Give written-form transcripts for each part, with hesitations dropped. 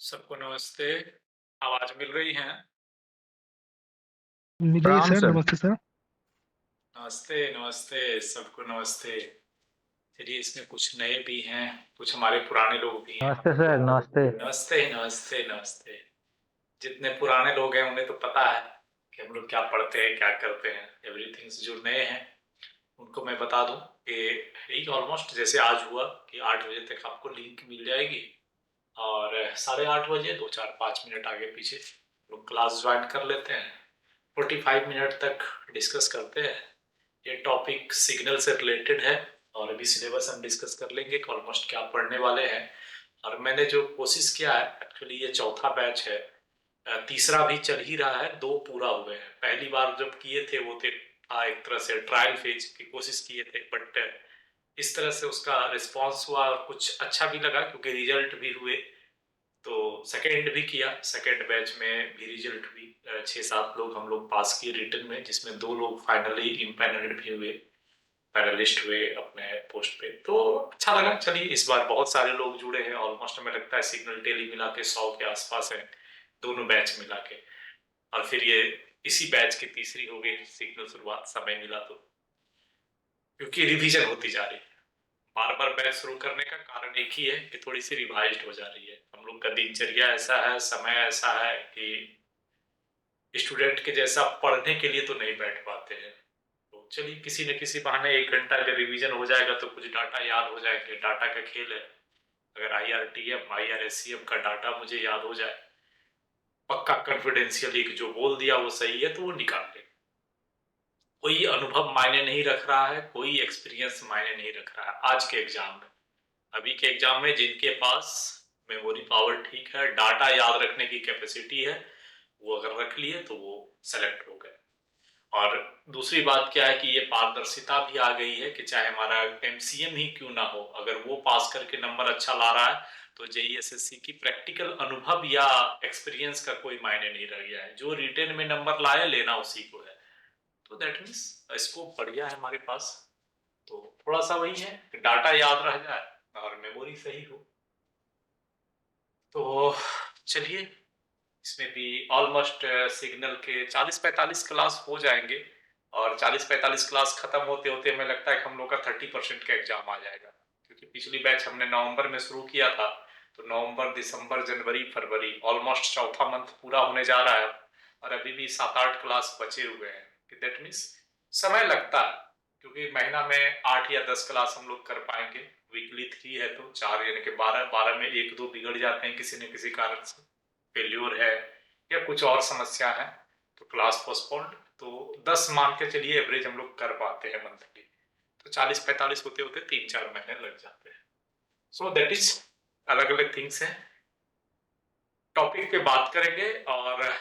सबको नमस्ते। आवाज मिल रही है? मिल रही है प्रणाम सर। सर। नमस्ते सर। नमस्ते नमस्ते, सबको नमस्ते। चलिए, इसमें कुछ नए भी हैं, कुछ हमारे पुराने लोग भी हैं। नमस्ते सर। नमस्ते। नमस्ते नमस्ते नमस्ते। जितने पुराने लोग हैं उन्हें तो पता है कि हम लोग क्या पढ़ते हैं, क्या करते हैं। एवरीथिंग जो नए हैं उनको मैं बता दूं कि यही ऑलमोस्ट जैसे आज हुआ कि 8 बजे तक आपको लिंक मिल जाएगी, और 8:30 बजे 2 4 5 मिनट आगे पीछे लोग क्लास ज्वाइन कर लेते हैं। 45 मिनट तक डिस्कस करते हैं। ये टॉपिक सिग्नल से रिलेटेड है, और अभी सिलेबस हम डिस्कस कर लेंगे कि ऑलमोस्ट क्या पढ़ने वाले हैं। और मैंने जो कोशिश किया है, एक्चुअली ये चौथा बैच है। तीसरा भी चल ही रहा है, 2 पूरा हुए हैं। पहली बार जब किए थे वो थे एक तरह से ट्रायल फेज की कोशिश किए थे, बट इस तरह से उसका रिस्पांस हुआ और कुछ अच्छा भी लगा क्योंकि रिजल्ट भी हुए। तो सेकेंड भी किया, सेकेंड बैच में भी रिजल्ट हुई। 6 7 लोग हम लोग पास किए रिटर्न में, जिसमें 2 लोग फाइनली इम्पैनल्ड भी हुए, पैनलिस्ट हुए अपने पोस्ट पे। तो अच्छा लगा। चलिए, इस बार बहुत सारे लोग जुड़े हैं, ऑलमोस्ट हमें लगता है सिग्नल टेली मिला के 100 के आसपास है, दोनों बैच मिला के। और फिर ये इसी बैच की तीसरी हो गई सिग्नल शुरुआत, समय मिला तो, क्योंकि रिवीजन होती जा रही है। बार बार बैच शुरू करने का कारण एक ही है कि थोड़ी सी रिवाइज्ड हो जा रही है। हम लोग का दिनचर्या ऐसा है, समय ऐसा है कि स्टूडेंट के जैसा पढ़ने के लिए तो नहीं बैठ पाते हैं। तो चलिए, किसी न किसी बहाने 1 घंटा अगर रिवीजन हो जाएगा तो कुछ डाटा याद हो जाएंगे। डाटा का खेल है। अगर IRTM IRSCM का डाटा मुझे याद हो जाए, पक्का कॉन्फिडेंशियली कि जो बोल दिया वो सही है, तो वो निकाल ले। कोई अनुभव मायने नहीं रख रहा है, कोई एक्सपीरियंस मायने नहीं रख रहा है आज के एग्जाम में। अभी के एग्जाम में जिनके पास मेमोरी पावर ठीक है, डाटा याद रखने की कैपेसिटी है, वो अगर रख लिए तो वो सेलेक्ट हो गए। और दूसरी बात क्या है कि ये पारदर्शिता भी आ गई है कि चाहे हमारा MCM ही क्यों ना हो, अगर वो पास करके नंबर अच्छा ला रहा है तो JESSC की प्रैक्टिकल अनुभव या एक्सपीरियंस का कोई मायने नहीं रह गया है। जो रिटेन में नंबर लाए, लेना उसी को है। तो दैट मीन्स स्कोप बढ़िया है हमारे पास। तो थोड़ा सा वही है कि डाटा याद रह जाए और मेमोरी सही हो। तो चलिए, इसमें भी ऑलमोस्ट सिग्नल के 40 45 क्लास हो जाएंगे, और 40 45 क्लास खत्म होते होते हमें लगता है कि हम लोग का 30% का एग्जाम आ जाएगा। क्योंकि पिछली बैच हमने नवंबर में शुरू किया था, तो नवंबर दिसंबर जनवरी फरवरी ऑलमोस्ट चौथा मंथ पूरा होने जा रहा है, और अभी भी 7 8 क्लास बचे हुए हैं। दैट मीन्स समय लगता है, क्योंकि महीना में 8 या 10 क्लास हम लोग कर पाएंगे। वीकली 3 है तो 4 यानी कि 12 12 में 1 2 बिगड़ जाते हैं किसी न किसी कारण से, फेल्योर है या कुछ और समस्या है, तो क्लास पोस्टपोन्ड। तो 10 मान के चलिए एवरेज हम लोग कर पाते हैं मंथली। तो 40 45 होते होते 3 4 महीने लग जाते हैं। सो दैट इज अलग अलग थिंग्स हैं। टॉपिक पे बात करेंगे, और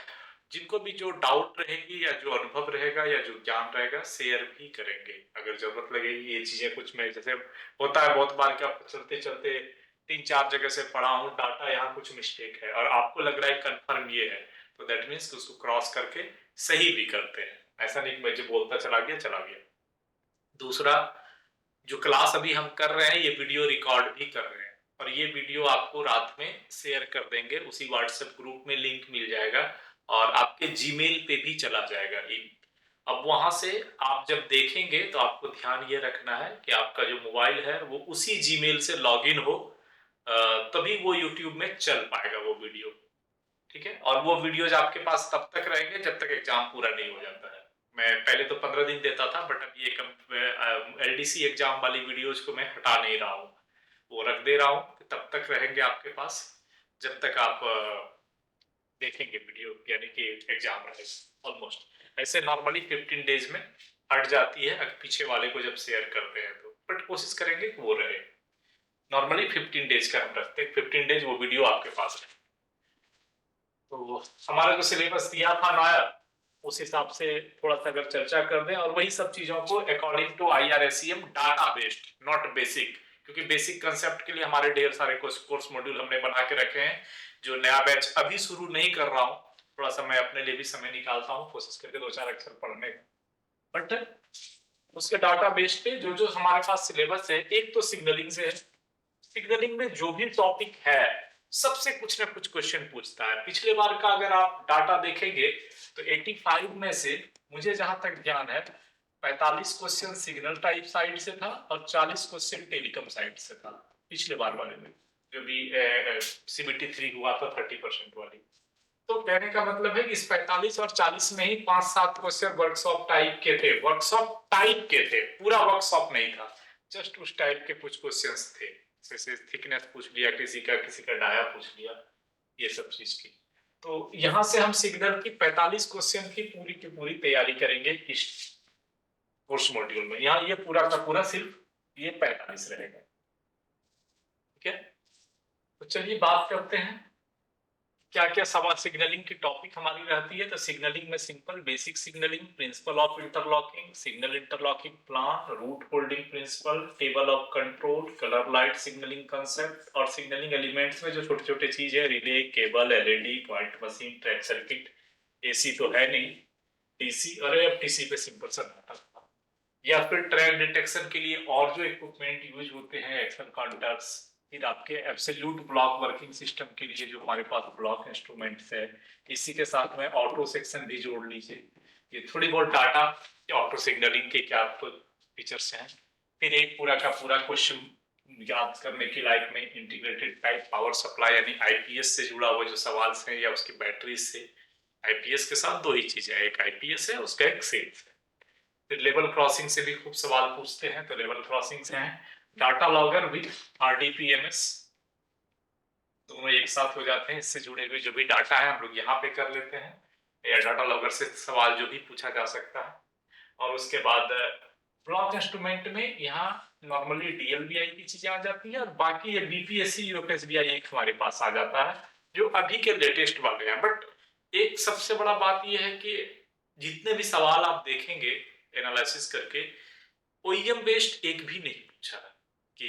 जिनको भी जो डाउट रहेगी या जो अनुभव रहेगा या जो ज्ञान रहेगा शेयर भी करेंगे। अगर जरूरत लगेगी ये चीजें, कुछ में जैसे होता है बहुत बार कि आप चलते चलते 3 4 जगह से पढ़ा हूँ डाटा, यहाँ कुछ मिस्टेक है और आपको लग रहा है कंफर्म ये है, तो दैट मीन्स उसको क्रॉस करके सही भी करते हैं। ऐसा नहीं कि मैं जो बोलता चला गया चला गया। दूसरा, जो क्लास अभी हम कर रहे हैं ये वीडियो रिकॉर्ड भी कर रहे हैं, और ये वीडियो आपको रात में शेयर कर देंगे, उसी व्हाट्सएप ग्रुप में लिंक मिल जाएगा, और आपके जीमेल पे भी चला जाएगा। अब वहां से आप जब देखेंगे तो आपको ध्यान ये रखना है कि आपका जो मोबाइल है वो उसी जीमेल से लॉगिन हो, तभी वो यूट्यूब में चल पाएगा वो वीडियो। ठीक है, और वो वीडियोज आपके पास तब तक रहेंगे जब तक एग्जाम पूरा नहीं हो जाता है। मैं पहले तो 15 दिन देता था, बट अब ये LDC एग्जाम वाली वीडियोज को मैं हटा नहीं रहा हूँ, वो रख दे रहा हूँ कि तब तक रहेंगे आपके पास जब तक आप देखेंगे वीडियो, यानी कि एग्जाम रहेगा ऑलमोस्ट। ऐसे नॉर्मली 15 डेज में हट जाती है अगर पीछे वाले को जब शेयर करते हैं तो, बट कोशिश करेंगे कि वो रहे। नॉर्मली 15 डेज का हम रखते हैं, 15 डेज वो वीडियो आपके पास रहे। तो हमारा जो सिलेबस दिया था नया, उस हिसाब से थोड़ा सा अगर चर्चा कर दें, और वही सब चीजों को according to IRSCM data based, not basic. क्योंकि बेसिक कंसेप्ट के लिए हमारे ढेर सारे कोर्स मॉड्यूल हमने बना के रखे हैं। जो नया बैच अभी शुरू नहीं कर रहा हूँ, थोड़ा सा मैं अपने लिए भी समय निकालता हूँ कोशिश करके 2 4 अक्षर पढ़ने का, बट उसके डाटा बेस पे जो जो हमारे पास सिलेबस है, एक तो सिग्नलिंग से है। सिग्नलिंग में जो भी टॉपिक है सबसे कुछ ना कुछ क्वेश्चन पूछता है। पिछले बार का अगर आप डाटा देखेंगे तो 85 में से मुझे जहां तक ज्ञान है 45 क्वेश्चन सिग्नल टाइप साइड से था और 40 क्वेश्चन टेलीकॉम साइड से था पिछले बार वाले में, जो भी CBT 3 हुआ था 30% वाली। तो कहने का मतलब है कि इस 45 और 40 में ही 5-7 क्वेश्चन वर्कशॉप टाइप के थे, वर्कशॉप टाइप के थे, पूरा वर्कशॉप नहीं था, जस्ट उस टाइप के कुछ क्वेश्चंस थे। जैसे थिकनेस पूछ लिया किसी का डाया पूछ लिया, ये सब चीज की। तो यहां से हम सिग्नल की 45 क्वेश्चन की पूरी तैयारी करेंगे इस कोर्स मॉड्यूल में। यहाँ ये पूरा का पूरा सिर्फ ये 45 रहेगा। ठीक है, तो चलिए बात करते हैं क्या क्या सवाल सिग्नलिंग की टॉपिक हमारी रहती है। तो सिग्नलिंग में simple basic signalling, principle of interlocking, signal interlocking plan, route holding principle, table of control, colour light signalling concept, और सिग्नलिंग एलिमेंट्स में जो छोटे छोटे चीज है, relay, cable, LED, point machine, track circuit, AC तो है नहीं, डीसी, अरे अब डीसी पे सिंपल सा नाटक था। या फिर ट्रैक डिटेक्शन के लिए और जो इक्विपमेंट यूज होते हैं, एक्शन काउंटर्स, फिर आपके एब्सोल्यूट ब्लॉक वर्किंग सिस्टम के लिए जो हमारे पास ब्लॉक इंस्ट्रूमेंट्स है, इसी के साथ में ऑटो सेक्शन भी जोड़ लीजिए। ये थोड़ी बहुत डाटा ऑटो सिग्नलिंग के क्या फीचर्स हैं। फिर एक पूरा का पूरा क्वेश्चन याद करने की लाइक में इंटीग्रेटेड टाइप पावर सप्लाई यानी आईपीएस से जुड़ा हुआ जो सवाल है या उसकी बैटरी से। आईपीएस के साथ दो ही चीजें हैं, एक आईपीएस है, उसका एक सेल्स है। फिर लेवल क्रॉसिंग से भी खूब सवाल पूछते हैं, तो लेवल क्रॉसिंग से हैं डाटा लॉगर विद आरडीपीएमएस, दोनों एक साथ हो जाते हैं। इससे जुड़े हुए जो भी डाटा है हम लोग यहाँ पे कर लेते हैं, या डाटा लॉगर से सवाल जो भी पूछा जा सकता है। और उसके बाद ब्लॉक इंस्ट्रूमेंट में यहाँ नॉर्मली डीएलबीआई की चीजें आ जाती है, और बाकी ये बीपीएससी यूएफएसबीआई एक हमारे पास आ जाता है जो अभी के लेटेस्ट वाले हैं। बट एक सबसे बड़ा बात यह है कि जितने भी सवाल आप देखेंगे एनालिसिस करके, ओईएम बेस्ड एक भी नहीं पूछा है कि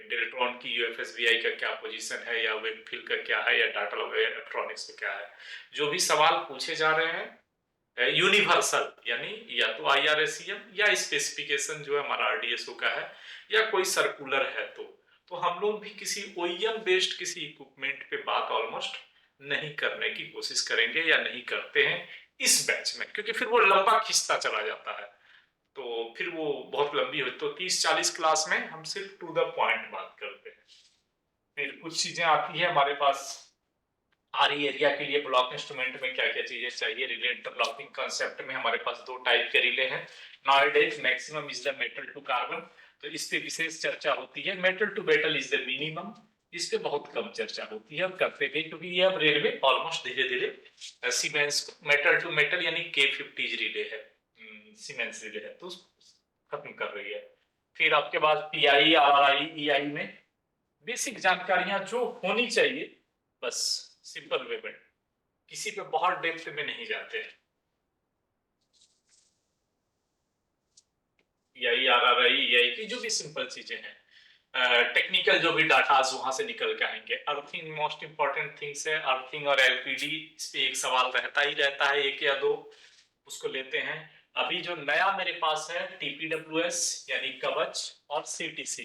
डेल्ट्रॉन की यूएफएसबीआई का क्या पोजीशन है, या विनफिल का क्या है, या टाटा इलेक्ट्रॉनिक्स का क्या है। जो भी सवाल पूछे जा रहे हैं यूनिवर्सल, यानी या तो आईआरएसईएम या स्पेसिफिकेशन जो है हमारा आरडीएसओ का है, या कोई सर्कुलर है। तो हम लोग भी किसी ओईएम बेस्ड किसी इक्विपमेंट पे बात ऑलमोस्ट नहीं करने की कोशिश करेंगे, या नहीं करते हैं इस बैच में, क्योंकि फिर वो लंबा खिंचता चला जाता है, तो फिर वो बहुत लंबी हो। तो 30-40 क्लास में हम सिर्फ टू द पॉइंट बात करते हैं। फिर कुछ चीजें आती है हमारे पास आरई एरिया के लिए, ब्लॉक इंस्ट्रूमेंट में क्या क्या चीजें चाहिए। रिले इंटरलॉकिंग कंसेप्ट में हमारे पास दो टाइप के रिले हैं। Nowadays maximum is the metal to carbon, तो इस पे विशेष चर्चा होती है। Metal to metal is the minimum, इस पे बहुत कम चर्चा होती है, और करते भी, क्योंकि ये अब रेलवे ऑलमोस्ट धीरे धीरे सीमेंस मेटल टू मेटल यानी K50 रिले है, सीमेंस रिले है, तो खत्म कर रही है। फिर आपके पास पीआई आरआई ईआई में बेसिक जानकारियां जो होनी चाहिए, बस सिंपल वे में, किसी पे बहुत डेप्थ में नहीं जाते हैं। यही आरआरआई यही की जो भी सिंपल चीजें हैं, टेक्निकल जो भी डाटा वहां से निकल के आएंगे। अर्थिंग मोस्ट इंपॉर्टेंट थिंग्स है, अर्थिंग और एलपीडी, इस पे एक सवाल रहता ही रहता है, एक या दो, उसको लेते हैं। अभी जो नया मेरे पास है टीपीडब्ल्यूएस यानी कवच, और सीटीसी,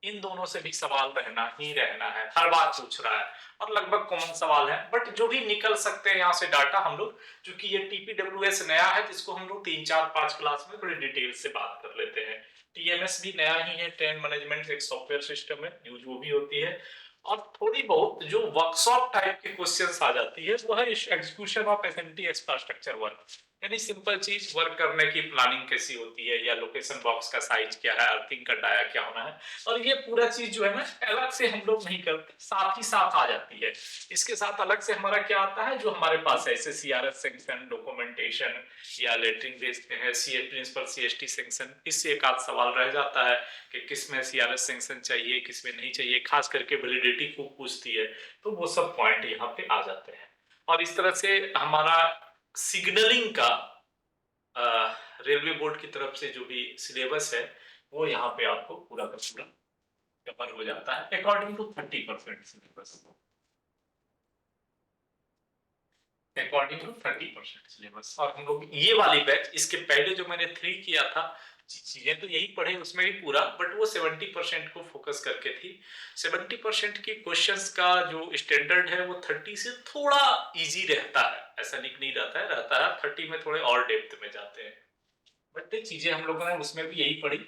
इन दोनों से भी सवाल रहना ही रहना है, हर बार पूछ रहा है, और लगभग कॉमन सवाल है। बट जो भी निकल सकते हैं यहाँ से डाटा, हम लोग चूंकि ये टीपीडब्ल्यूएस नया है तो इसको हम लोग 3-4-5 क्लास में बड़े डिटेल से बात कर लेते हैं। टीएमएस भी नया ही है, ट्रेन मैनेजमेंट एक सॉफ्टवेयर सिस्टम है, यूज वो भी होती है। और थोड़ी बहुत जो वर्कशॉप टाइप के क्वेश्चंस आ जाती है वो है execution of SMT infrastructure work, यानी सिंपल चीज वर्क करने की प्लानिंग कैसी होती है, या लोकेशन बॉक्स का साइज क्या है, अर्थिंग का डाया क्या होना है। और ये पूरा चीज जो है ना अलग से हम लोग नहीं करते, साथ ही साथ आ जाती है। इसके साथ अलग से हमारा क्या आता है, जो हमारे पास है जैसे सीआरएस सेक्शन, डॉक्यूमेंटेशन, या लेटरिंग भेजते हैं सीए प्रिंसिपल सीएसटी सेक्शन, इससे एक आध सवाल रह जाता है कि किस में सीआरएस सेक्शन चाहिए, किस में नहीं चाहिए, खास करके वैलिडिटी खूब पूछती है, तो वो सब पॉइंट यहाँ पे आ जाते हैं। और इस तरह से हमारा सिग्नलिंग का रेलवे बोर्ड की तरफ से जो भी सिलेबस है वो यहाँ पे आपको पूरा का पूरा कवर हो जाता है according to 30% syllabus, according to 30% syllabus. और हम लोग ये वाली बैच, इसके पहले जो मैंने 3 किया था चीजें तो यही पढ़े उसमें भी पूरा, बट वो 70% को फोकस करके थी। 70% की क्वेश्चंस का जो स्टैंडर्ड है वो 30 से थोड़ा इजी रहता है, ऐसा नहीं रहता है 30 में थोड़े और डेप्थ में जाते हैं। बट चीजें हम लोगों ने उसमें भी यही पढ़ी।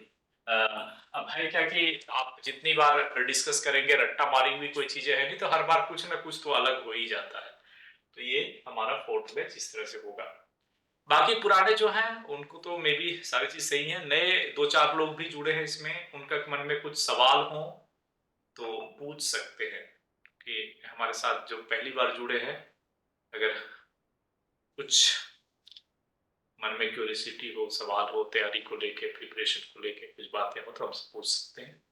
अब है क्या कि आप जितनी बार डिस्कस करेंगे, रट्टा मारी हुई कोई चीजें है नहीं, तो हर बार कुछ ना कुछ तो अलग हो ही जाता है। तो ये हमारा फोर्थ बैच इस तरह से होगा। बाकी पुराने जो हैं उनको तो मे बी सारी चीज सही है, नए दो चार लोग भी जुड़े हैं इसमें, उनका मन में कुछ सवाल हो तो पूछ सकते हैं कि हमारे साथ जो पहली बार जुड़े हैं, अगर कुछ मन में क्यूरियोसिटी हो, सवाल हो तैयारी को लेके, प्रिपरेशन को लेके, कुछ बातें हो तो हमसे पूछ सकते हैं,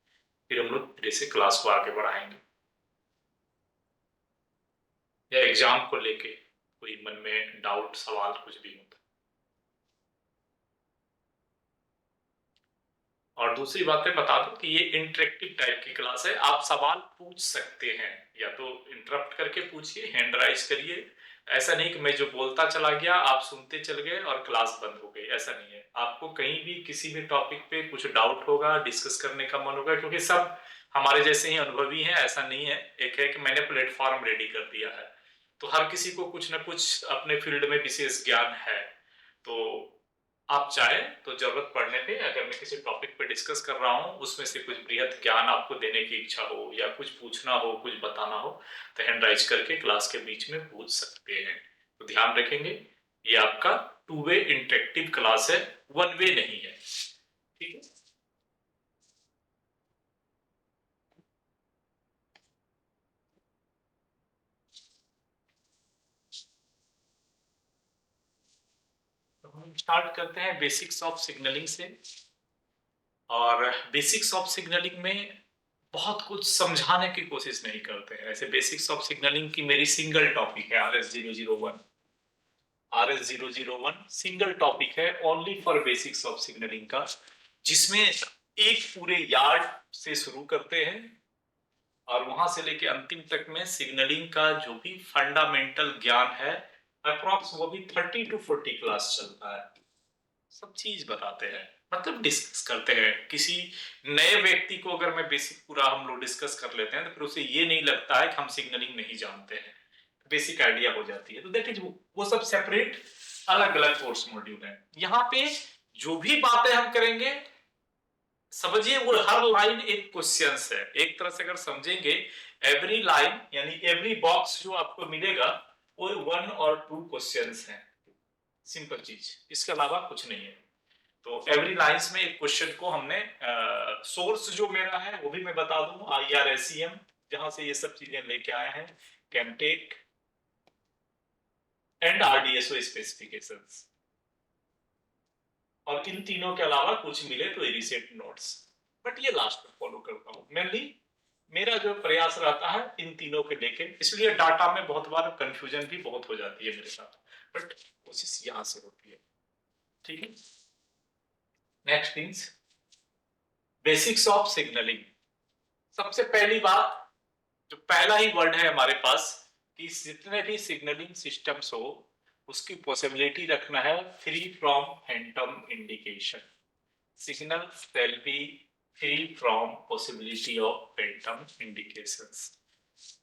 फिर हम लोग धीरे से क्लास को आगे बढ़ाएंगे। या एग्जाम को लेके कोई मन में डाउट सवाल कुछ भी हो। और दूसरी बात मैं बता दूं कि ये इंटरेक्टिव टाइप की क्लास है, आप सवाल पूछ सकते हैं, या तो इंटरप्ट करके पूछिए, हैंड राइज करिए। ऐसा नहीं कि मैं जो बोलता चला गया आप सुनते चल गए और क्लास बंद हो गई, ऐसा नहीं है। आपको कहीं भी किसी भी टॉपिक पे कुछ डाउट होगा, डिस्कस करने का मन होगा, क्योंकि सब हमारे जैसे ही अनुभवी हैं, ऐसा नहीं है। एक है कि मैंने प्लेटफॉर्म रेडी कर दिया है, तो हर किसी को कुछ ना कुछ अपने फील्ड में विशेष ज्ञान है। तो आप चाहे तो जरूरत पड़ने पे, अगर मैं किसी टॉपिक पे डिस्कस कर रहा हूँ, उसमें से कुछ बृहद ज्ञान आपको देने की इच्छा हो, या कुछ पूछना हो, कुछ बताना हो, तो हैंड राइज करके क्लास के बीच में पूछ सकते हैं। तो ध्यान रखेंगे, ये आपका 2 वे इंटरेक्टिव क्लास है, 1 वे नहीं है। ठीक है। तो हम स्टार्ट करते हैं बेसिक्स ऑफ सिग्नलिंग से। और बेसिक्स ऑफ सिग्नलिंग में बहुत कुछ समझाने की कोशिश नहीं करते हैं। ऐसे बेसिक्स ऑफ सिग्नलिंग की मेरी सिंगल टॉपिक है RS001। RS001 सिंगल टॉपिक है only for basics of signalling का, जिसमें एक पूरे यार्ड से शुरू करते हैं और वहां से लेके अंतिम तक में सिग्नलिंग का जो भी फंडामेंटल ज्ञान है, अप्रॉक्स वो भी 30 to 40 क्लास चलता है। सब चीज बताते हैं, मतलब डिस्कस करते हैं। किसी नए व्यक्ति को अगर मैं बेसिक पूरा हम लोग डिस्कस कर लेते हैं, तो फिर उसे ये नहीं लगता है कि हम सिग्नलिंग नहीं जानते हैं, बेसिक आइडिया हो जाती है। तो दैट इज वो सब सेपरेट अलग अलग कोर्स मॉड्यूल है। यहाँ पे जो भी बातें हम करेंगे, समझिए वो हर लाइन एक क्वेश्चन है। एक तरह से अगर समझेंगे, एवरी लाइन यानी एवरी बॉक्स जो आपको मिलेगा वो 1 और 2 क्वेश्चन है। सिंपल चीज, इसके अलावा कुछ नहीं है। तो एवरी लाइंस में एक क्वेश्चन को हमने, सोर्स जो मेरा है वो भी मैं बता दूं, IRSEM, जहां से ये सब चीजें लेके आए हैं, कैमटेक एंड RDSO स्पेसिफिकेशंस। और इन तीनों के अलावा कुछ मिले तो रिसेट नोट्स, बट ये लास्ट में फॉलो करता हूँ। मेनली मेरा जो प्रयास रहता है इन तीनों के लेके, इसलिए डाटा में बहुत बार कंफ्यूजन भी बहुत हो जाती है मेरे साथ, बट कोशिश यहां से होती है। ठीक है। Next things, basics of signalling. सबसे पहली बात, जो पहला ही वर्ड है हमारे पास, कि जितने भी सिग्नलिंग सिस्टम्स हो उसकी पॉसिबिलिटी रखना है free from Phantom indication. Signal shall be free from possibility of Phantom indications.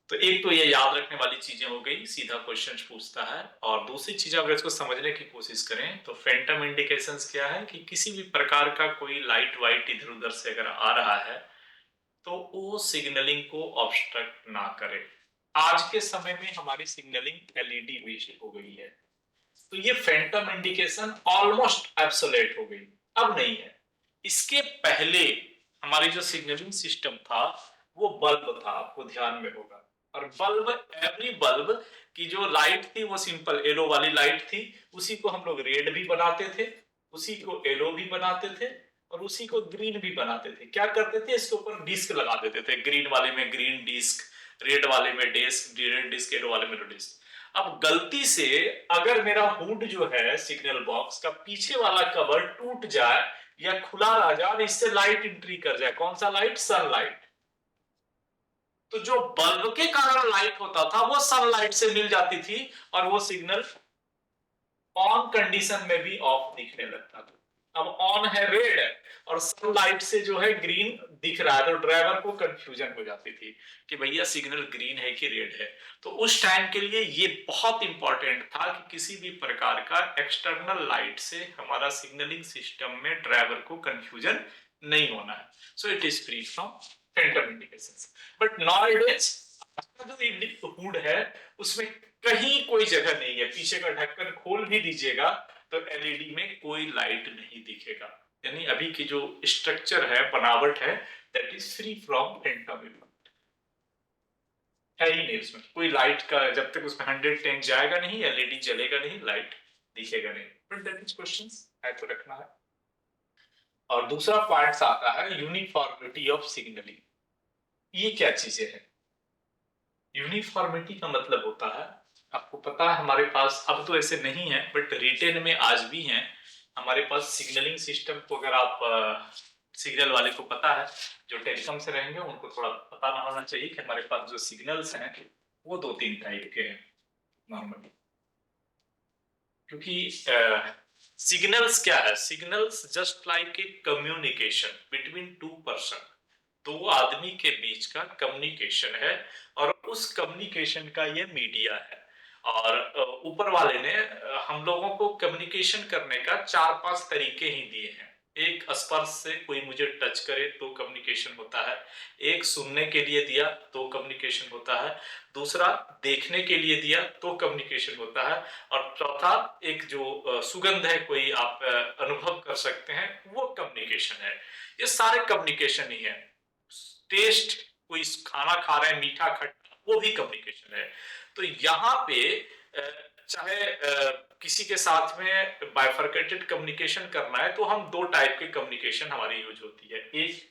तो एक तो ये याद रखने वाली चीजें हो गई, सीधा क्वेश्चन पूछता है। और दूसरी चीज अगर इसको समझने की कोशिश करें तो फैंटम इंडिकेशंस क्या है, कि किसी भी प्रकार का कोई लाइट वाइट इधर उधर से अगर आ रहा है तो वो सिग्नलिंग को ऑब्स्ट्रक्ट ना करे। आज के समय में हमारी सिग्नलिंग LED बेस्ड हो गई है, तो ये फैंटम इंडिकेशन ऑलमोस्ट एब्सोलेट हो गई, अब नहीं है। इसके पहले हमारी जो सिग्नलिंग सिस्टम था वो बल्ब था, आपको ध्यान में होगा। और बल्ब, एवरी बल्ब की जो लाइट थी वो सिंपल येलो वाली लाइट थी, उसी को हम लोग रेड भी बनाते थे, उसी को येलो भी बनाते थे, और उसी को ग्रीन भी बनाते थे। क्या करते थे, इसके ऊपर डिस्क लगा देते थे, ग्रीन वाले में ग्रीन डिस्क, रेड वाले में डिस्क, रेड डिस्क, येलो वाले में डिस्क। अब गलती से अगर मेरा हुड जो है सिग्नल बॉक्स का पीछे वाला कवर टूट जाए या खुला रह जाए और इससे लाइट एंट्री कर जाए, कौन सा लाइट, सनलाइट, तो जो बल्ब के कारण लाइट होता था वो सनलाइट से मिल जाती थी और वो सिग्नल ऑन कंडीशन में भी ऑफ दिखने लगता था। अब ऑन है रेड और सनलाइट से जो है ग्रीन दिख रहा है, तो ड्राइवर को कंफ्यूजन हो जाती थी कि भैया सिग्नल ग्रीन है कि रेड है। तो उस टाइम के लिए ये बहुत इंपॉर्टेंट था कि किसी भी प्रकार का एक्सटर्नल लाइट से हमारा सिग्नलिंग सिस्टम में ड्राइवर को कंफ्यूजन नहीं होना है। So it is free from Phantom indications. But nowadays जो हुड है उसमें कहीं कोई जगह नहीं है, पीछे का ढक्कन खोल भी दीजिएगा तो एलईडी में कोई लाइट नहीं दिखेगा। यानी अभी की जो स्ट्रक्चर है, बनावट है, that is free from Phantom effect. है ही नहीं उसमें कोई लाइट का, जब तक उसमें 110 जाएगा नहीं एलईडी जलेगा नहीं, लाइट दिखेगा नहीं। बट दैट इज क्वेश्चंस है तो रखना है। और दूसरा पॉइंट आता है यूनिफॉर्मिटी ऑफ सिग्नलिंग। ये क्या चीजें है? यूनिफॉर्मिटी का मतलब होता है, आपको पता है हमारे पास अब तो ऐसे नहीं है बट रिटेन में आज भी हैं हमारे पास सिग्नलिंग सिस्टम को। अगर आप सिग्नल वाले को पता है, जो टेलीकॉम से रहेंगे उनको थोड़ा पता ना होना चाहिए कि हमारे पास जो सिग्नल्स हैं वो 2-3 टाइप के हैं नॉर्मली। क्योंकि सिग्नल्स क्या है? Signals just like a communication between two person, दो आदमी के बीच का कम्युनिकेशन है और उस कम्युनिकेशन का ये मीडिया है। और ऊपर वाले ने हम लोगों को कम्युनिकेशन करने का 4-5 तरीके ही दिए हैं। एक स्पर्श से कोई मुझे टच करे तो कम्युनिकेशन होता है, एक सुनने के लिए दिया तो कम्युनिकेशन होता है, दूसरा देखने के लिए दिया तो कम्युनिकेशन होता है, और चौथा एक जो सुगंध है कोई आप अनुभव कर सकते हैं वो कम्युनिकेशन है। ये सारे कम्युनिकेशन ही है। टेस्ट, कोई खाना खा रहे हैं मीठा खट्टा, वो भी कम्युनिकेशन है। तो यहाँ पे चाहे किसी के साथ में बाइफरकेटेड कम्युनिकेशन करना है तो हम 2 टाइप के कम्युनिकेशन हमारी यूज होती है, एक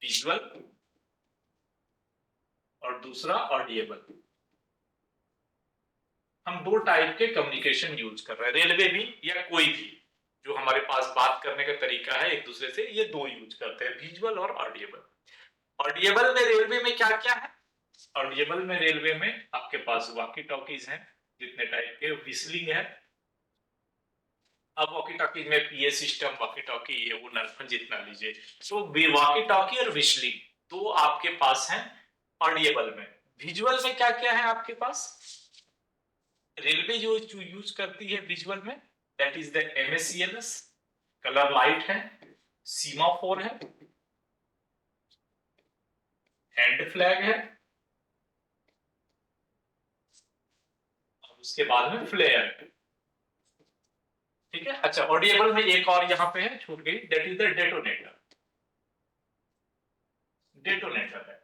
विजुअल और दूसरा ऑडिएबल। हम 2 टाइप के कम्युनिकेशन यूज कर रहे हैं, रेलवे भी या कोई भी जो हमारे पास बात करने का तरीका है एक दूसरे से, ये 2 यूज करते हैं, विजुअल और ऑडिएबल। ऑडिएबल में रेलवे में क्या क्या है? ऑडिएबल में रेलवे में आपके पास वॉकी टॉकीज हैं जितने टाइप के, विस्लिंग है। अब वॉकी टॉकीज में पीए सिस्टम, वॉकी टॉकी, ये वो नरफन जितना लीजिए। तो वॉकी टॉकी और विस्लिंग तो आपके पास है ऑडिएबल में। विजुअल में क्या क्या है आपके पास? रेलवे जो यूज करती है विजुअल में, that is the MSCLS, colour light है, सीमाफोर है, हैंड फ्लैग है, और उसके बाद में फ्लेयर है। ठीक है। अच्छा, ऑडिएबल में एक और यहाँ पे है, छूट गई, that is the detonator. Detonator है।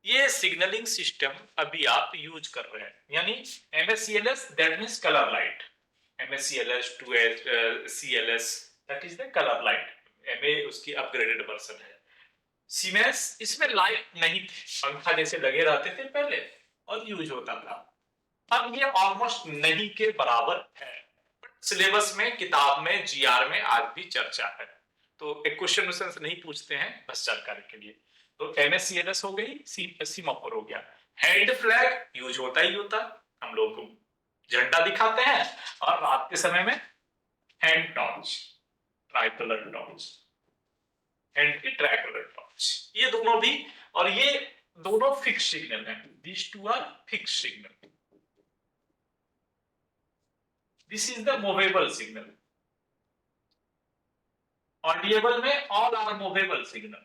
ये सिग्नलिंग सिस्टम अभी आप यूज कर रहे हैं, यानी MSCLS that means colour light, MSCLS 2 CLS that is the colour light, MA उसकी अपग्रेडेड वर्जन है। सीमेंस इसमें लाइट नहीं थी, पंखा जैसे लगे रहते थे पहले और यूज होता था। अब ये ऑलमोस्ट नहीं के बराबर है। सिलेबस में, किताब में, जीआर में आज भी चर्चा है, तो एक क्वेश्चन उससे नहीं पूछते हैं, बस जानकारी के लिए। तो एमएससीएलएस हो गई, सीमाफोर हो गया। हैंड फ्लैग यूज होता ही होता, हम लोग को झंडा दिखाते हैं, और रात के समय में hand torch, tricolour torch, hand की ट्राइकलर टॉर्च, ये दोनों भी। और ये दोनों फिक्स सिग्नल हैं, this two are fix signal. This is the movable signal. Audible में ऑल आर मूवेबल सिग्नल,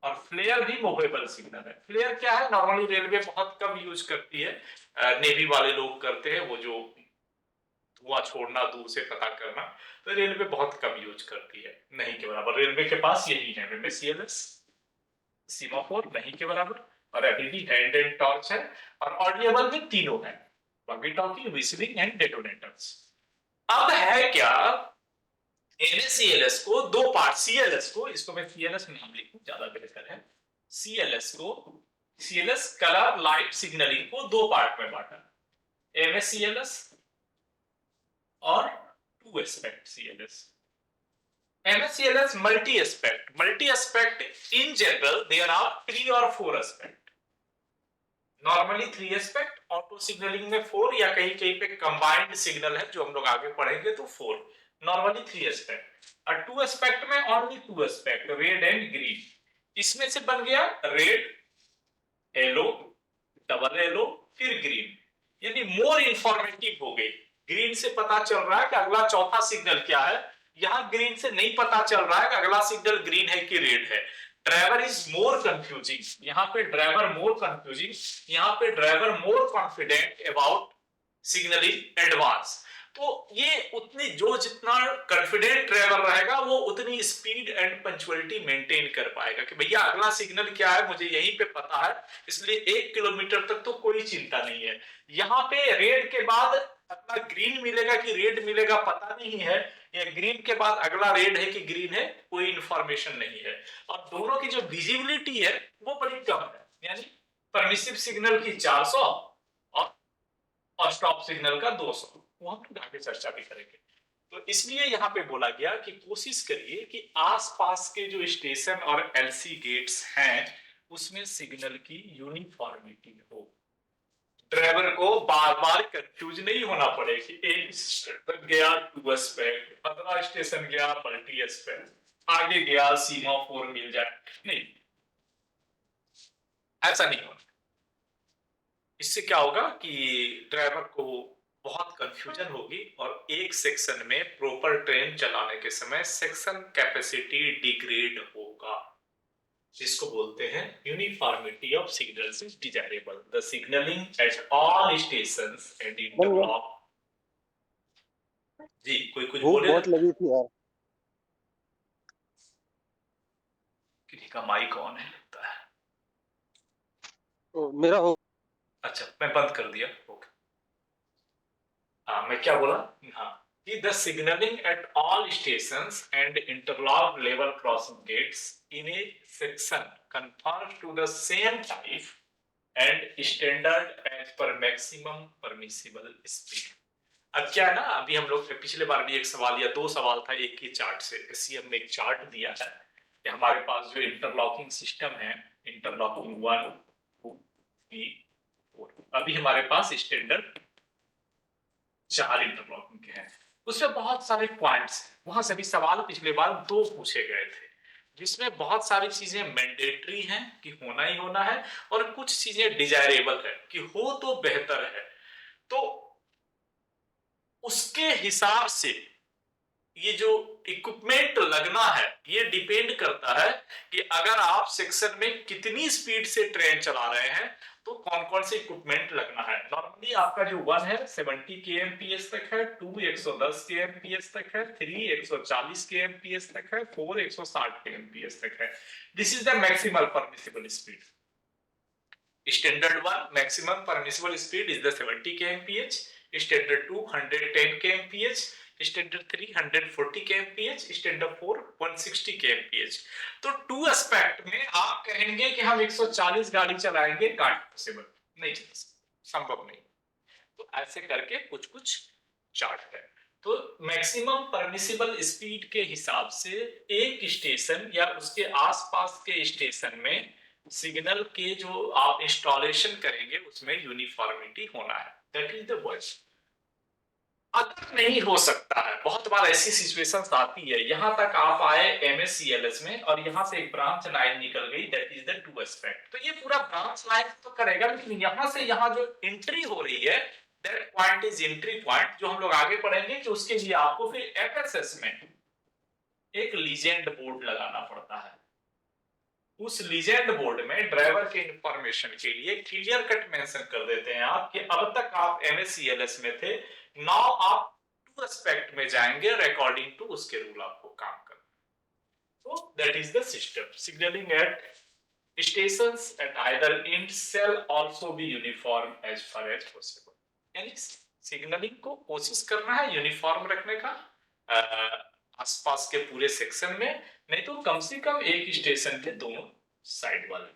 और फ्लेयर भी मूवेबल सिग्नल है। फ्लेयर क्या है? नॉर्मली रेलवे बहुत कम यूज करती है, नेवी वाले लोग करते हैं, वो जो धुआं छोड़ना, दूर से पता करना, तो रेलवे बहुत कम यूज करती है, नहीं के बराबर। रेलवे के पास यही है, एमएससीएलएस, सीमाफोर नहीं के बराबर, और अभी भी हैंड एंड टॉर्च है। और ऑडिएबल में तीनों है, वॉकी टॉकी, व्हिstling एंड डेटोनेटर्स। अब है क्या, NaClS को 2 पार्ट, CLS को, इसको मैं CLS नाम लिखूं ज्यादा बेहतर है, CLS को, CLS कलर लाइट सिग्नलिंग को 2 पार्ट में बांटा, MSCLS और 2 aspect CLS। MSCLS multi aspect, multi aspect in general there are 3 और 4 aspect, normally 3 aspect, auto signalling में 4, या कहीं कहीं पे कंबाइंड सिग्नल है जो हम लोग आगे पढ़ेंगे तो 4। नॉर्मली 3 एस्पेक्ट, और 2 एस्पेक्ट में only 2 aspect, red and green. इसमें से बन गया रेड, येलो, डबल येलो, फिर ग्रीन, यानी मोर इंफॉर्मेटिव हो गई। ग्रीन से पता चल रहा है कि अगला चौथा सिग्नल क्या है, यहां ग्रीन से नहीं पता चल रहा है कि अगला सिग्नल ग्रीन है कि रेड है। ड्राइवर इज मोर कंफ्यूजिंग, यहाँ पे ड्राइवर मोर कंफ्यूजिंग, यहाँ पे driver more confident about signalling advance. तो ये उतनी, जो जितना कॉन्फिडेंट ड्राइवर रहेगा वो उतनी स्पीड एंड पंचुअलिटी मेंटेन कर पाएगा कि भैया अगला सिग्नल क्या है मुझे यहीं पे पता है, इसलिए 1 किलोमीटर तक तो कोई चिंता नहीं है। यहाँ पे रेड के बाद अगला ग्रीन मिलेगा कि रेड मिलेगा पता नहीं है, या ग्रीन के बाद अगला रेड है कि ग्रीन है कोई इंफॉर्मेशन नहीं है। और दोनों की जो विजिबिलिटी है वो बड़ी कम है, यानी परमिसिव सिग्नल की 400 और स्टॉप सिग्नल का 200, वो हम लोग आगे चर्चा भी करेंगे। तो इसलिए यहाँ पे बोला गया कि कोशिश करिए कि आसपास के जो स्टेशन और एलसी गेट्स हैं उसमें सिग्नल की यूनिफॉर्मिटी हो, ड्राइवर को बार बार कंफ्यूज नहीं होना पड़े कि एक स्टेशन गया 2 एस्पेक्ट, 15 स्टेशन गया मल्टी एस्पेक्ट, आगे गया सीमाफोर मिल जाए, नहीं, ऐसा नहीं होना। इससे क्या होगा कि ड्राइवर को बहुत कंफ्यूजन होगी और एक सेक्शन में प्रॉपर ट्रेन चलाने के समय सेक्शन कैपेसिटी डिग्रेड होगा, जिसको बोलते हैं uniformity of signals is desirable, the signalling at all stations and interlock. जी कोई कुछ भूख बोले ना? बहुत लगी थी यार। किसी का माइक ऑन है लगता है। तो मेरा हो। अच्छा मैं बंद कर दिया, ओके। हाँ मैं क्या बोला, हाँ कि the signalling at all stations and interlock level crossing gates in a section confirms to the same type and standard as per maximum permissible speed. अब क्या है ना, अभी हम लोग पिछले बार भी एक सवाल या 2 सवाल था एक ही चार्ट से, सीएम ने एक चार्ट दिया है कि हमारे पास जो इंटरलॉकिंग सिस्टम है, इंटरलॉकिंग 1 2 3 4, अभी हमारे पास स्टैंडर्ड 4 इंटरलॉकिंग के हैं, उसमें बहुत सारे पॉइंट्स हैं। वहां से भी सवाल पिछले बार 2 पूछे गए थे, जिसमें बहुत सारी चीजें मैंडेटरी हैं कि होना ही होना है, और कुछ चीजें डिजायरेबल है कि हो तो बेहतर है। तो उसके हिसाब से ये जो इक्विपमेंट लगना है ये डिपेंड करता है कि अगर आप सेक्शन में कितनी स्पीड से ट्रेन चला रहे हैं तो कौन कौन से इक्विपमेंट लगना है। नॉर्मली आपका जो 1 है 70 kmph तक है, 2 110 kmph तक है, 3 140 kmph तक है, 4 160 kmph तक है। This is the maximum permissible speed. Standard 1 maximum permissible speed is the 70 kmph, Standard 2 110 kmph, Standard 3 140 kmph, Standard 4 160 kmph। तो 2 एस्पेक्ट में आप कहेंगे कि हम 140 गाड़ी चलाएंगे, नॉट पॉसिबल, नहीं चल सकता, संभव नहीं। तो ऐसे करके कुछ कुछ चार्ट है। तो मैक्सिमम परमिसिबल स्पीड के हिसाब से एक स्टेशन या उसके आसपास के स्टेशन में सिग्नल के जो आप इंस्टॉलेशन करेंगे उसमें यूनिफॉर्मिटी होना है, दैट इज द वॉइस। अगर नहीं हो सकता है, बहुत बार ऐसी सिचुएशंस आती है, यहां तक आप आए एमएससीएलएस में और यहां से एक ब्रांच लाइन निकल गई, दैट इज द 2 एस्पेक्ट। तो ये पूरा ब्रांच लाइन तो करेगा, लेकिन यहां से यहां जो एंट्री हो रही है that point is entry point, जो हम लोग आगे पढ़ेंगे कि उसके लिए आपको फिर एफएसएस में एक लीजेंड बोर्ड लगाना पड़ता है। उस लीजेंड बोर्ड में ड्राइवर के इंफॉर्मेशन के लिए क्लियर कट मेंशन कर देते हैं आप कि अब तक आप एमएससीएलएस में थे, नाउ आप 2 एस्पेक्ट में जाएंगे अकॉर्डिंग टू उसके रूल आपको काम करना। तो that is the system. Signalling at stations at either end shall also be uniform as far as possible, यानी सिग्नलिंग को कोशिश करना है यूनिफॉर्म रखने का आसपास के पूरे सेक्शन में, नहीं तो कम से कम एक स्टेशन के दोनों साइड वाले।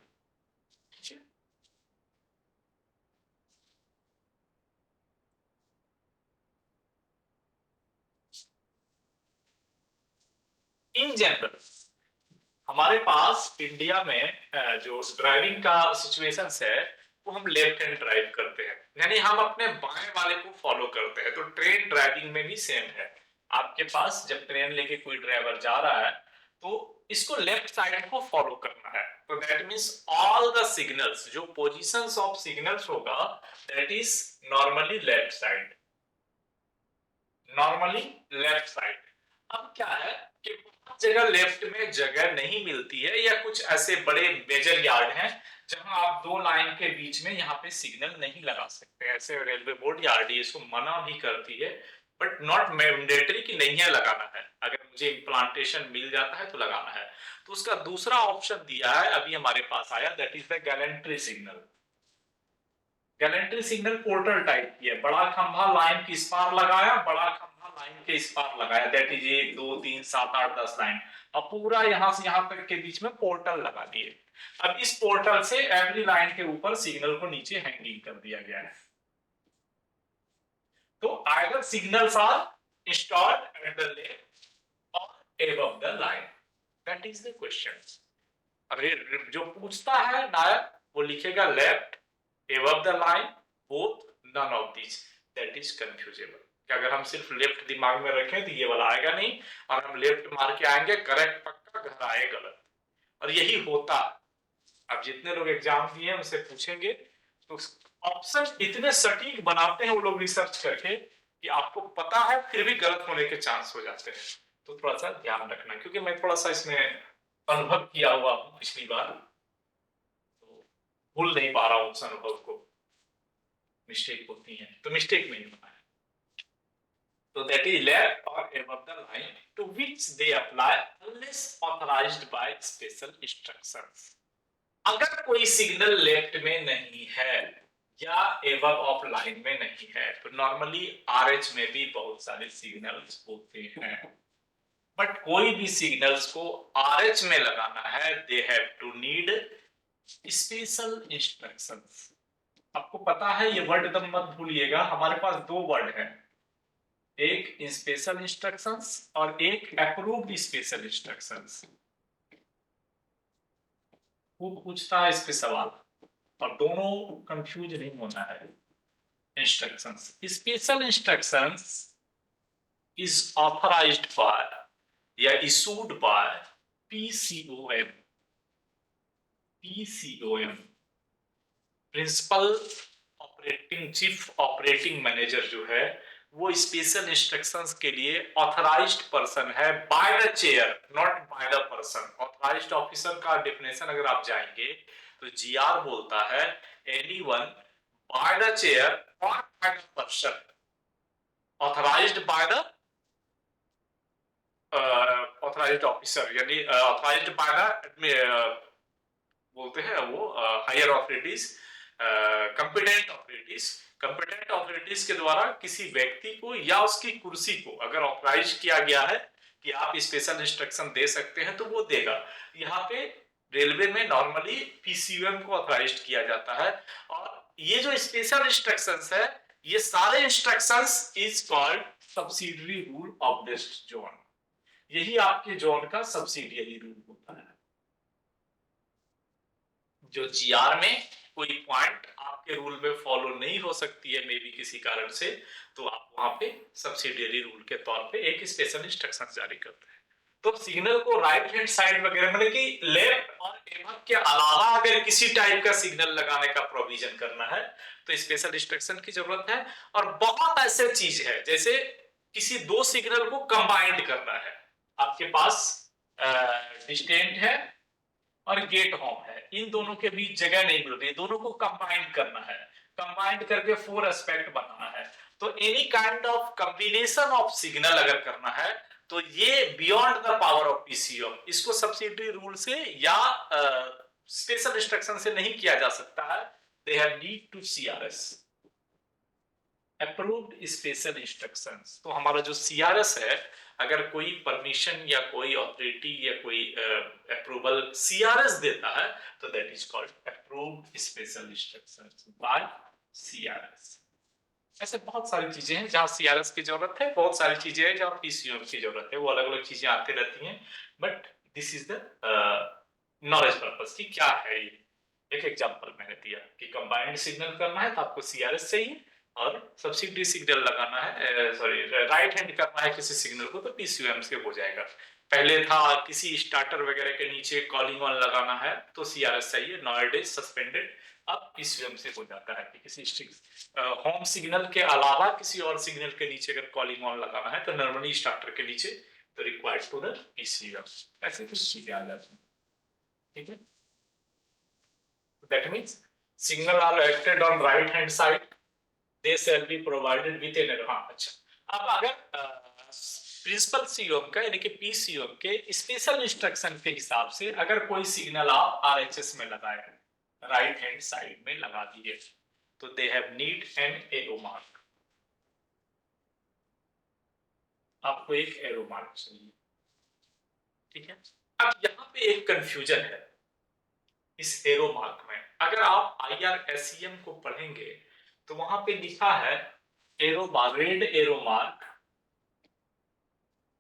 इन जनरल हमारे पास इंडिया में जो ड्राइविंग का सिचुएशन है वो हम लेफ्ट हैंड ड्राइव करते हैं, यानी हम अपने बाएं वाले को फॉलो करते हैं। तो ट्रेन ड्राइविंग में भी सेम है, आपके पास जब ट्रेन लेके कोई ड्राइवर जा रहा है तो इसको लेफ्ट साइड को फॉलो करना है। तो that means all the signals, जो पोजीशंस ऑफ सिग्नल्स होगा that is normally left side, normally left side. अब क्या है कि बहुत जगह लेफ्ट में जगह नहीं मिलती है, या कुछ ऐसे बड़े मेजर यार्ड हैं जहां आप दो लाइन के बीच में यहाँ पे सिग्नल नहीं लगा सकते। ऐसे रेलवे बोर्ड या आरडीएस को मना भी करती है, बट नॉट मैंडेटरी कि नहीं है लगाना है, अगर मुझे इम्प्लांटेशन मिल जाता है तो लगाना है। तो उसका दूसरा ऑप्शन दिया है अभी हमारे पास आया, that is the gallantry signal. Gallantry signal portal type की है, बड़ा खंभा लाइन के इस पार लगाया, बड़ा खंभा लाइन के इस पार लगाया, दैट इज 1 2 3 7 8 10 लाइन, और पूरा यहां से यहां तक के बीच में पोर्टल लगा दिए। अब इस पोर्टल से एवरी लाइन के ऊपर सिग्नल को नीचे हैंगिंग कर दिया गया है। तो either signals are installed at the left और above the line, that is the question. अरे जो पूछता है नायक वो लिखेगा left, above the line, both, none of these, that is confusable। कि अगर हम सिर्फ लेफ्ट दिमाग में रखें तो ये वाला आएगा नहीं, और हम लेफ्ट मार के आएंगे करेक्ट पक्का, घर आए गलत। और यही होता। अब जितने लोग एग्जाम दिए उनसे पूछेंगे तो ऑप्शन इतने सटीक बनाते हैं वो लोग रिसर्च करके कि आपको पता है फिर भी गलत होने के चांस हो जाते हैं। तो थोड़ा सा ध्यान रखना, क्योंकि मैं थोड़ा सा इसमें अनुभव किया हुआ हूँ पिछली बार, तो भूल नहीं पा रहा हूँ उस अनुभव को। मिस्टेक होती है तो मिस्टेक नहीं होना है। तो दैट इज लेफ्ट और above the line to which they apply unless authorized by special instructions। अगर कोई सिग्नल लेफ्ट में नहीं है या above ऑफ लाइन में नहीं है तो नॉर्मली RH में भी बहुत सारे सिग्नल्स होते हैं, बट कोई भी सिग्नल्स को RH में लगाना है they have to need special instructions. आपको पता है ये वर्ड एकदम मत भूलिएगा, हमारे पास दो वर्ड हैं, एक स्पेशल इंस्ट्रक्शंस और एक अप्रूव्ड स्पेशल इंस्ट्रक्शंस। वो पूछता है इस पे सवाल, और दोनों कंफ्यूज नहीं होना है। Instructions, special instructions is authorised by या issued by PCOM. PCOM principal operating chief operating manager जो है वो स्पेशल इंस्ट्रक्शंस के लिए ऑथराइज्ड पर्सन है by the chair, not by the person. Authorised officer का डेफिनेशन अगर आप जाएंगे तो जीआर बोलता है एनीवन बाय द चेयर और by the person, authorised by the authorised officer, यानी ऑथराइज्ड बाय द बोलते हैं वो higher authorities, competent authorities. Competent authorities के द्वारा किसी व्यक्ति को या उसकी कुर्सी को अगर ऑथराइज किया गया है कि आप स्पेशल इंस्ट्रक्शन दे सकते हैं तो वो देगा। यहाँ पे रेलवे में नॉर्मली पीसीयूएम को ऑथराइज किया जाता है, और ये जो स्पेशल इंस्ट्रक्शंस है ये सारे instructions is called subsidiary rule of this zone. यही आपके जोन का सब्सिडियरी रूल होता है। जो जीआर में कोई पॉइंट आपके रूल में फॉलो नहीं हो सकती है मे बी किसी कारण से, तो आप वहां पे सब्सिडियरी रूल के तौर पे एक स्पेशल इंस्ट्रक्शन जारी करते हैं। तो सिग्नल को राइट हैंड साइड वगैरह मतलब कि लेफ्ट और एबव के अलावा अगर किसी टाइप का सिग्नल लगाने का प्रोविजन करना है तो स्पेशल इंस्ट्रक्शन की जरूरत है। और बहुत ऐसे चीज है जैसे किसी दो सिग्नल को कंबाइंड करना है, आपके पास डिस्टेंट है और गेट होम है, इन दोनों के बीच जगह नहीं मिल रही, दोनों को कंबाइंड करना है, कंबाइंड करके 4 एस्पेक्ट बनाना है। तो any kind of combination of signal अगर करना है तो ये beyond the power of PCO, इसको सब्सिडियरी रूल से या स्पेशल इंस्ट्रक्शन से नहीं किया जा सकता है। They have need to CRS, approved special instructions. तो हमारा जो सीआरएस है, अगर कोई परमिशन या कोई ऑथोरिटी या कोई अप्रूवल सीआरएस देता है तो that is called approved special instructions by CRS. ऐसे बहुत सारी चीजें हैं जहां सीआरएस की जरूरत है, बहुत सारी चीजें हैं जहां पीसीओएम की जरूरत है, वो अलग अलग चीजें आती रहती हैं, but this is the knowledge purpose कि क्या है ये। एक एग्जांपल मैंने दिया कि कंबाइंड सिग्नल करना है तो आपको सीआरएस चाहिए, और सब्सिडी सिग्नल लगाना है, सॉरी राइट हैंड करना है किसी सिग्नल को, तो पीसीयूएम से हो जाएगा। पहले था किसी स्टार्टर वगैरह के नीचे कॉलिंग ऑन लगाना है तो सीआरएस चाहिए, नॉइडेज सस्पेंडेड। अब पीसीयूएम से हो जाता है कि किसी होम सिग्नल के अलावा किसी और सिग्नल के नीचे अगर कॉलिंग ऑन लगाना है तो नॉर्मली स्टार्टर के नीचे, तो रिक्वायर्ड टू द पीसीयूएम। ऐसे कुछ चीजें आ जाती हैं, ठीक है। That means signal are acted on right hand side, they shall be provided with an, हाँ अच्छा। अब अगर प्रिंसिपल सीओएम का यानी कि पीसीओएम के स्पेशल इंस्ट्रक्शन के हिसाब से अगर कोई सिग्नल आप आरएचएस में लगाए, राइट हैंड साइड में लगा दिए, तो दे have need an arrow mark. आपको एक एरो मार्क चाहिए, ठीक है। अब यहाँ पे एक कंफ्यूजन है इस एरो मार्क में। अगर आप आईआरएसईएम को पढ़ेंगे तो वहां पे लिखा है arrow mark, red arrow mark,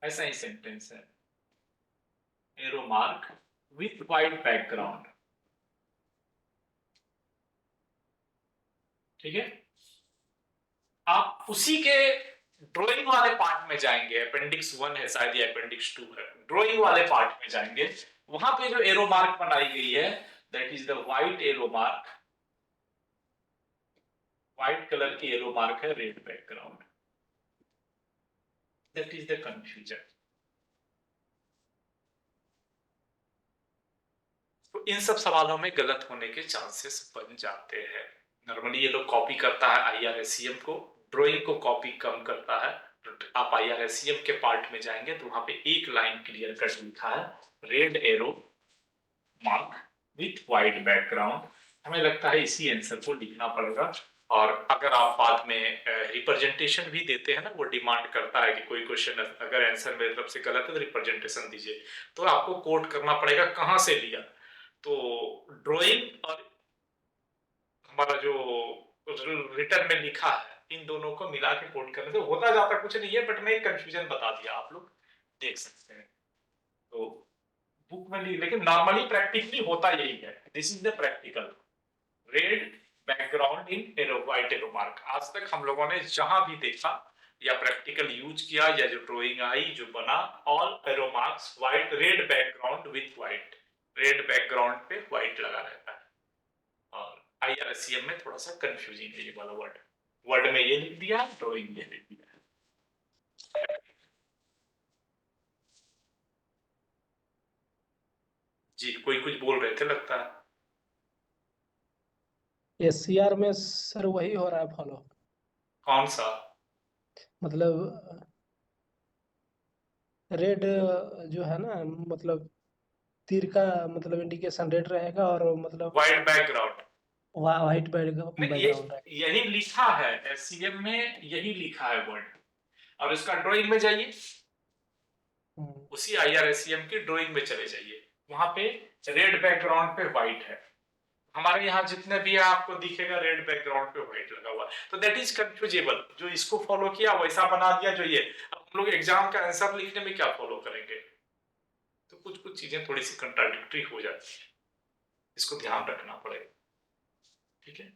ऐसा ही सेंटेंस है, arrow mark with white background, ठीक है। आप उसी के ड्राइंग वाले पार्ट में जाएंगे, अपेंडिक्स 1 है शायद या अपेंडिक्स 2 है, ड्राइंग वाले पार्ट में जाएंगे, वहां पे जो एरो मार्क बनाई गई है that is the white arrow mark, white colour की एरो मार्क है, red background. That is the confusion. तो इन सब सवालों में गलत होने के चांसेस बन जाते हैं। नॉर्मली ये लोग कॉपी करता है आईआरएसईएम को, ड्राइंग को कॉपी कम करता है। आप आईआरएसईएम के पार्ट में जाएंगे तो वहां पे एक लाइन क्लियर कट लिखा है, red arrow mark with white background. हमें लगता है इसी आंसर को लिखना पड़ेगा। और अगर आप बाद में रिप्रेजेंटेशन भी देते हैं ना, वो डिमांड करता है कि कोई क्वेश्चन अगर आंसर मेरी तरफ से गलत है तो रिप्रेजेंटेशन दीजिए, तो आपको कोट करना पड़ेगा कहां से लिया। तो ड्राइंग और हमारा जो रिटर्न में लिखा है, इन दोनों को मिला के कोट करने से होता जाता कुछ नहीं है, बट मैं एक कंफ्यूजन बता दिया, आप लोग देख सकते हैं। तो बुक में नहीं, लेकिन नॉर्मली प्रैक्टिकली होता यही है। This is the practical, red background in arrow white arrow mark. आज तक हम लोगों ने जहां भी देखा या प्रैक्टिकल यूज किया या जो ड्राइंग आई जो बना, all arrow marks white, red background with white, red background पे व्हाइट लगा रहता है। और आईआरएसईएम में थोड़ा सा कंफ्यूजिंग है ये वाला वर्ड, वर्ड में ये लिख दिया, ड्राइंग ये लिख दिया। जी कोई कुछ बोल रहे थे लगता है। एससीआर में सर वही हो रहा है फॉलो, कौन सा? मतलब रेड जो है ना, मतलब तीर का मतलब इंडिकेशन रेड रहेगा और मतलब व्हाइट बैकग्राउंड, वाइट नहीं ये बैकग्राउंड है। यही लिखा है एससीएम में, यही लिखा है वर्ड। और इसका ड्राइंग में जाइए, हम्म, उसी आईआरएसईएम की ड्राइंग में चले जाइए, वहां पे रेड बैकग्राउंड पे व्हाइट है। हमारे यहाँ जितने भी है आपको दिखेगा रेड बैकग्राउंड पे व्हाइट लगा हुआ, तो दैट इज कंफ्यूजेबल। जो इसको फॉलो किया वैसा बना दिया जो ये। अब हम लोग एग्जाम का आंसर लिखने में क्या फॉलो करेंगे, तो कुछ कुछ चीजें थोड़ी सी कंट्राडिक्टरी हो जाती है, इसको ध्यान रखना पड़ेगा, ठीक है।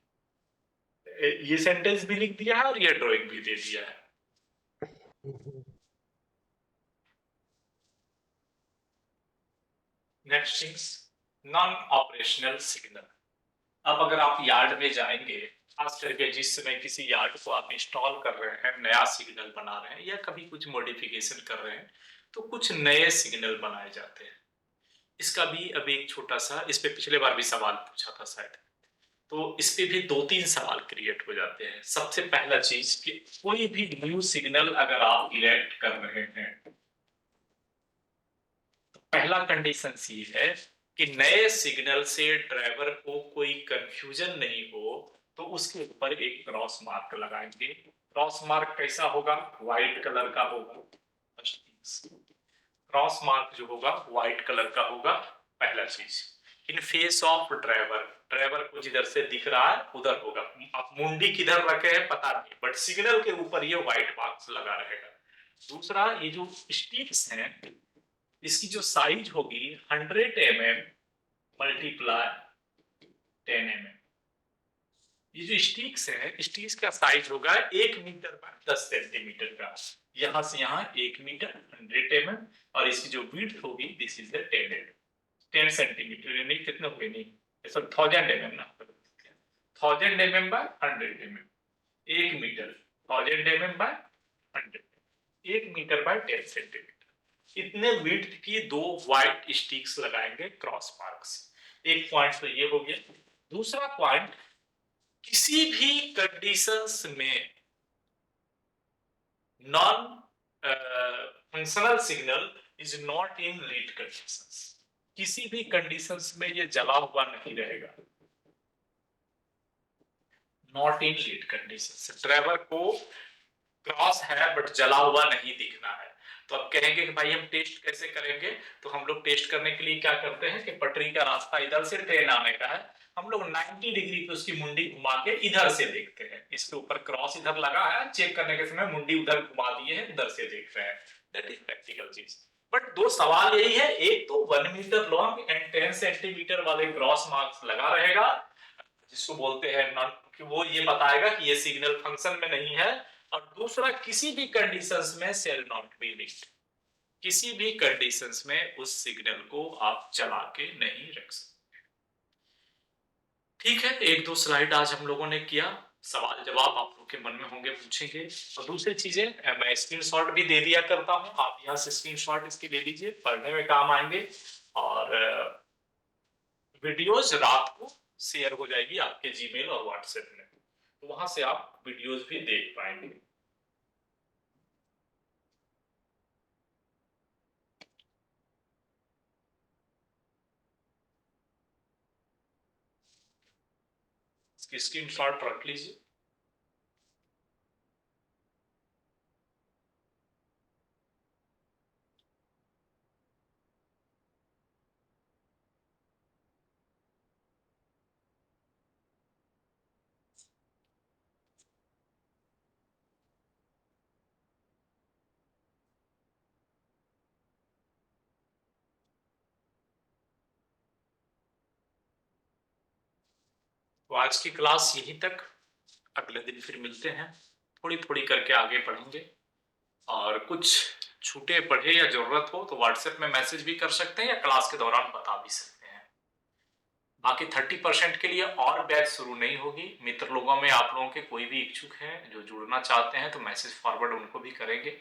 ये सेंटेंस भी लिख दिया है और ये ड्राइंग भी दे दिया है। Hmm, next things, non operational signal. अब अगर आप यार्ड में जाएंगे, खास करके जिस समय किसी यार्ड को आप इंस्टॉल कर रहे हैं, नया सिग्नल बना रहे हैं या कभी कुछ मॉडिफिकेशन कर रहे हैं, तो कुछ नए सिग्नल बनाए जाते हैं। इसका भी अभी एक छोटा सा, इस पे पिछले बार भी सवाल पूछा था शायद, तो इस पे भी 2-3 सवाल क्रिएट हो जाते हैं। सबसे पहला चीज कि कोई भी न्यू सिग्नल अगर आप इरेक्ट कर रहे हैं, तो पहला कंडीशन ये है कि नए सिग्नल से ड्राइवर को कोई कंफ्यूजन नहीं हो, तो उसके ऊपर एक क्रॉस मार्क लगाएंगे। क्रॉस मार्क कैसा होगा? व्हाइट कलर का होगा। क्रॉस मार्क जो होगा व्हाइट कलर का होगा, पहला चीज। इन फेस ऑफ ड्राइवर, ड्राइवर को जिधर से दिख रहा है उधर होगा। आप मुंडी किधर रखे हैं पता नहीं, बट सिग्नल के ऊपर ये व्हाइट मार्क्स लगा रहेगा। दूसरा, ये जो स्टिक्स हैं, इसकी जो साइज होगी 100 mm मल्टीप्लाई 10 mm, ये जो स्टिक्स है, स्टिक्स का साइज होगा 1 मीटर बाय 10 सेंटीमीटर का। यहाँ से यहाँ 1 मीटर 100 mm और इसकी जो विड्थ होगी दिस इज द 10 सेंटीमीटर, यानी कितने हो गए, नहीं सर 1000 mm ना, 1000 mm by 100 mm, 1 metre 1000 mm by 100, 1 metre by 10 centimetre. इतने विड्थ की दो व्हाइट स्टिक्स लगाएंगे क्रॉस मार्क्स। एक पॉइंट तो ये हो गया। दूसरा पॉइंट, किसी भी कंडीशंस में non functional signal is not in lead conditions. किसी भी कंडीशंस में ये जला हुआ नहीं रहेगा, not in lead conditions. Driver को क्रॉस है बट जला हुआ नहीं दिखना है। तो अब कहेंगे कि भाई हम टेस्ट कैसे करेंगे, तो हम लोग टेस्ट करने के लिए क्या करते हैं कि पटरी का रास्ता इधर से ट्रेन आने का है, हम लोग 90 डिग्री पे उसकी मुंडी घुमा के इधर से देखते हैं। इसके ऊपर क्रॉस इधर लगा है, चेक करने के समय मुंडी उधर घुमा दिए हैं, उधर से देख रहे हैं। दैट इज प्रैक्टिकल चीज। बट दो सवाल यही है, एक तो 1 मीटर लॉन्ग एंड 10 सेंटीमीटर वाले क्रॉस मार्क्स लगा रहेगा, जिसको बोलते हैं नॉन, कि वो ये बताएगा कि ये सिग्नल फंक्शन में नहीं है। और दूसरा, किसी भी कंडीशंस में सेल नॉट बी लीड, किसी भी कंडीशंस में उस सिग्नल को आप चला के नहीं रख सकते। ठीक है, एक दो स्लाइड आज हम लोगों ने किया, सवाल जवाब आप लोग के मन में होंगे, पूछेंगे। और दूसरी चीजें मैं स्क्रीनशॉट भी दे दिया करता हूं, आप यहाँ से स्क्रीनशॉट इसकी ले लीजिए, पढ़ने में काम आएंगे। और वीडियोज रात को शेयर हो जाएगी आपके जीमेल और व्हाट्सएप में, तो वहां से आप वीडियोज भी देख पाएंगे। इसकी स्क्रीनशॉट रख लीजिए। तो आज की क्लास यहीं तक, अगले दिन फिर मिलते हैं, थोड़ी थोड़ी करके आगे पढ़ेंगे। और कुछ छूटे पढ़े या जरूरत हो तो व्हाट्सएप में मैसेज भी कर सकते हैं या क्लास के दौरान बता भी सकते हैं। बाकी 30% के लिए और बैच शुरू नहीं होगी। मित्र लोगों में आप लोगों के कोई भी इच्छुक है जो जुड़ना चाहते हैं तो मैसेज फॉरवर्ड उनको भी करेंगे।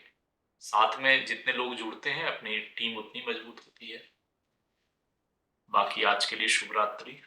साथ में जितने लोग जुड़ते हैं अपनी टीम उतनी मजबूत होती है। बाकी आज के लिए शुभ रात्रि।